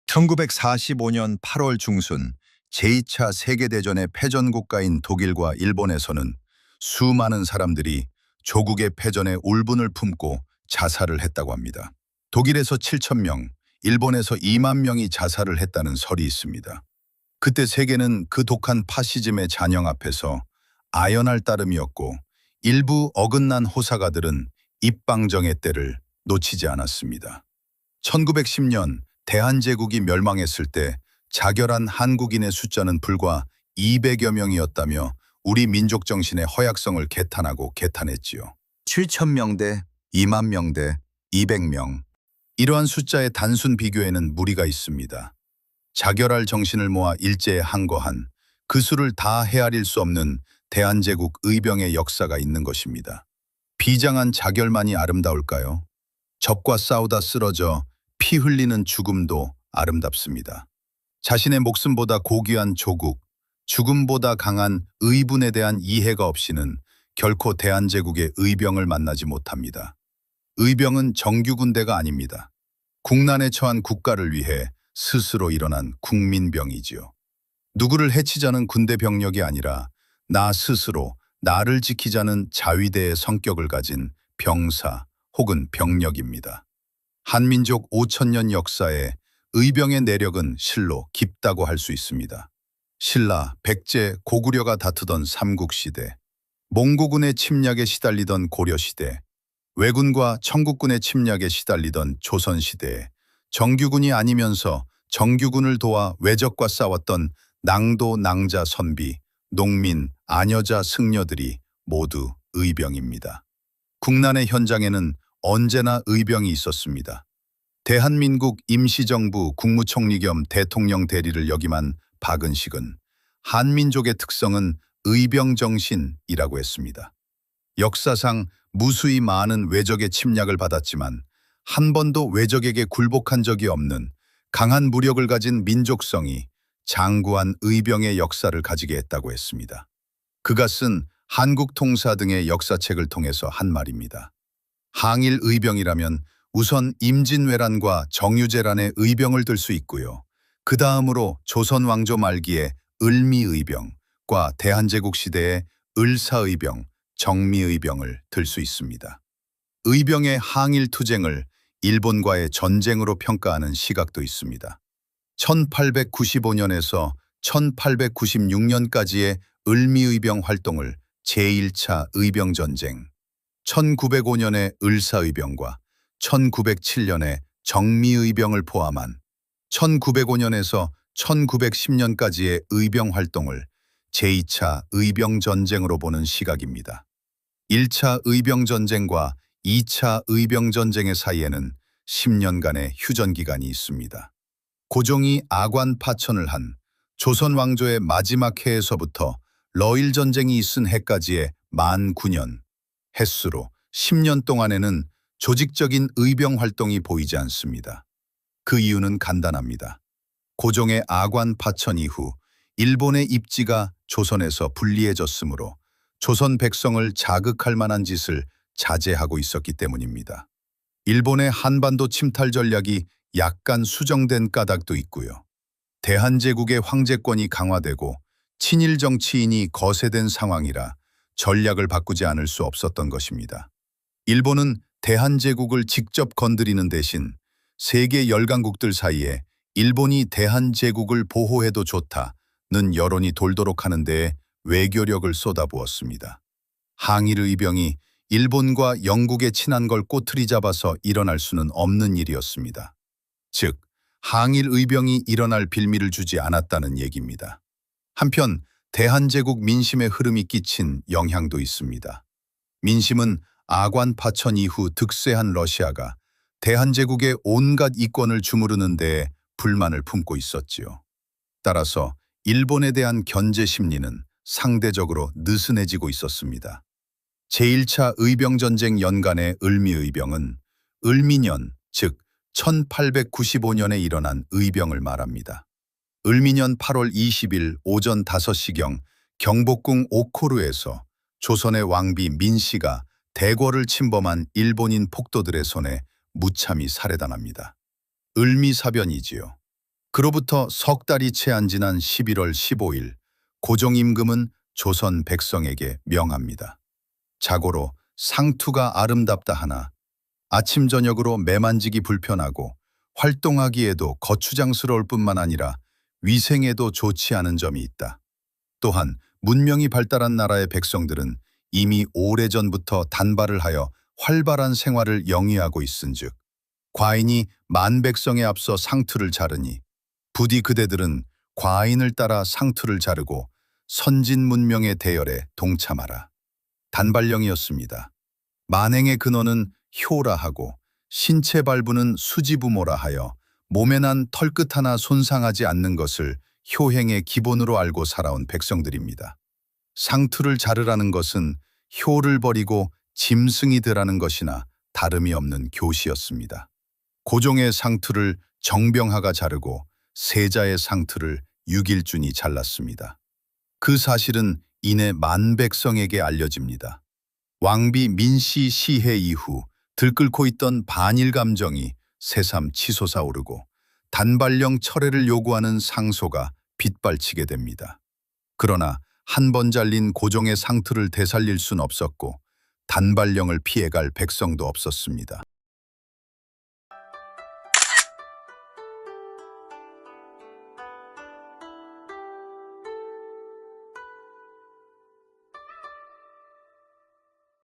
1945년 8월 중순 제2차 세계대전의 패전국가인 독일과 일본에서는 수많은 사람들이 조국의 패전에 울분을 품고 자살을 했다고 합니다. 독일에서 7천 명, 일본에서 2만 명이 자살을 했다는 설이 있습니다. 그때 세계는 그 독한 파시즘의 잔영 앞에서 아연할 따름이었고 일부 어긋난 호사가들은 입방정의 때를 놓치지 않았습니다. 1910년 대한제국이 멸망했을 때 자결한 한국인의 숫자는 불과 200여 명이었다며 우리 민족 정신의 허약성을 개탄하고 개탄했지요. 7천 명대, 2만 명대, 200명. 이러한 숫자의 단순 비교에는 무리가 있습니다. 자결할 정신을 모아 일제에 항거한 그 수를 다 헤아릴 수 없는 대한제국 의병의 역사가 있는 것입니다. 비장한 자결만이 아름다울까요? 적과 싸우다 쓰러져 피 흘리는 죽음도 아름답습니다. 자신의 목숨보다 고귀한 조국, 죽음보다 강한 의분에 대한 이해가 없이는 결코 대한제국의 의병을 만나지 못합니다. 의병은 정규군대가 아닙니다. 국난에 처한 국가를 위해 스스로 일어난 국민병이지요. 누구를 해치자는 군대 병력이 아니라 나 스스로 나를 지키자는 자위대의 성격을 가진 병사 혹은 병력입니다. 한민족 5천년 역사에 의병의 내력은 실로 깊다고 할 수 있습니다. 신라, 백제, 고구려가 다투던 삼국시대, 몽고군의 침략에 시달리던 고려시대, 왜군과 청국군의 침략에 시달리던 조선시대에 정규군이 아니면서 정규군을 도와 왜적과 싸웠던 낭도, 낭자, 선비, 농민, 아녀자, 승려들이 모두 의병입니다. 국난의 현장에는 언제나 의병이 있었습니다. 대한민국 임시정부 국무총리 겸 대통령 대리를 역임한 박은식은 한민족의 특성은 의병정신이라고 했습니다. 역사상 무수히 많은 왜적의 침략을 받았지만 한 번도 왜적에게 굴복한 적이 없는 강한 무력을 가진 민족성이 장구한 의병의 역사를 가지게 했다고 했습니다. 그가 쓴 한국통사 등의 역사책을 통해서 한 말입니다. 항일 의병이라면 우선 임진왜란과 정유재란의 의병을 들 수 있고요. 그 다음으로 조선 왕조 말기의 을미의병과 대한제국 시대의 을사의병, 정미의병을 들 수 있습니다. 의병의 항일 투쟁을 일본과의 전쟁으로 평가하는 시각도 있습니다. 1895년에서 1896년까지의 을미의병 활동을 제1차 의병전쟁, 1905년의 을사의병과 1907년의 정미의병을 포함한 1905년에서 1910년까지의 의병 활동을 제2차 의병전쟁으로 보는 시각입니다. 1차 의병전쟁과 2차 의병전쟁의 사이에는 10년간의 휴전기간이 있습니다. 고종이 아관 파천을 한 조선 왕조의 마지막 해에서부터 러일전쟁이 있은 해까지의 만 9년, 햇수로 10년 동안에는 조직적인 의병 활동이 보이지 않습니다. 그 이유는 간단합니다. 고종의 아관 파천 이후 일본의 입지가 조선에서 불리해졌으므로 조선 백성을 자극할 만한 짓을 자제하고 있었기 때문입니다. 일본의 한반도 침탈 전략이 약간 수정된 까닭도 있고요. 대한제국의 황제권이 강화되고 친일 정치인이 거세된 상황이라 전략을 바꾸지 않을 수 없었던 것입니다. 일본은 대한제국을 직접 건드리는 대신 세계 열강국들 사이에 일본이 대한제국을 보호해도 좋다는 여론이 돌도록 하는 데에 외교력을 쏟아부었습니다. 항일 의병이 일본과 영국에 친한 걸 꼬투리 잡아서 일어날 수는 없는 일이었습니다. 즉, 항일 의병이 일어날 빌미를 주지 않았다는 얘기입니다. 한편 대한제국 민심의 흐름이 끼친 영향도 있습니다. 민심은 아관 파천 이후 득세한 러시아가 대한제국의 온갖 이권을 주무르는 데에 불만을 품고 있었지요. 따라서 일본에 대한 견제 심리는 상대적으로 느슨해지고 있었습니다. 제1차 의병전쟁 연간의 을미의병은 을미년, 즉 1895년에 일어난 의병을 말합니다. 을미년 8월 20일 오전 5시경 경복궁 오코루에서 조선의 왕비 민씨가 대궐을 침범한 일본인 폭도들의 손에 무참히 살해당합니다. 을미사변이지요. 그로부터 석 달이 채 안 지난 11월 15일 고종임금은 조선 백성에게 명합니다. 자고로 상투가 아름답다 하나 아침 저녁으로 매만지기 불편하고 활동하기에도 거추장스러울 뿐만 아니라 위생에도 좋지 않은 점이 있다. 또한 문명이 발달한 나라의 백성들은 이미 오래전부터 단발을 하여 활발한 생활을 영위하고 있은즉 과인이 만백성에 앞서 상투를 자르니 부디 그대들은 과인을 따라 상투를 자르고 선진 문명의 대열에 동참하라. 단발령이었습니다. 만행의 근원은 효라 하고 신체 발부는 수지부모라 하여 몸에 난 털끝 하나 손상하지 않는 것을 효행의 기본으로 알고 살아온 백성들입니다. 상투를 자르라는 것은 효를 버리고 짐승이 되라는 것이나 다름이 없는 교시였습니다. 고종의 상투를 정병하가 자르고 세자의 상투를 유길준이 잘랐습니다. 그 사실은 이내 만백성에게 알려집니다. 왕비 민씨 시해 이후 들끓고 있던 반일 감정이 새삼 치솟아 오르고 단발령 철회를 요구하는 상소가 빗발치게 됩니다. 그러나 한 번 잘린 고종의 상투를 되살릴 순 없었고 단발령을 피해갈 백성도 없었습니다.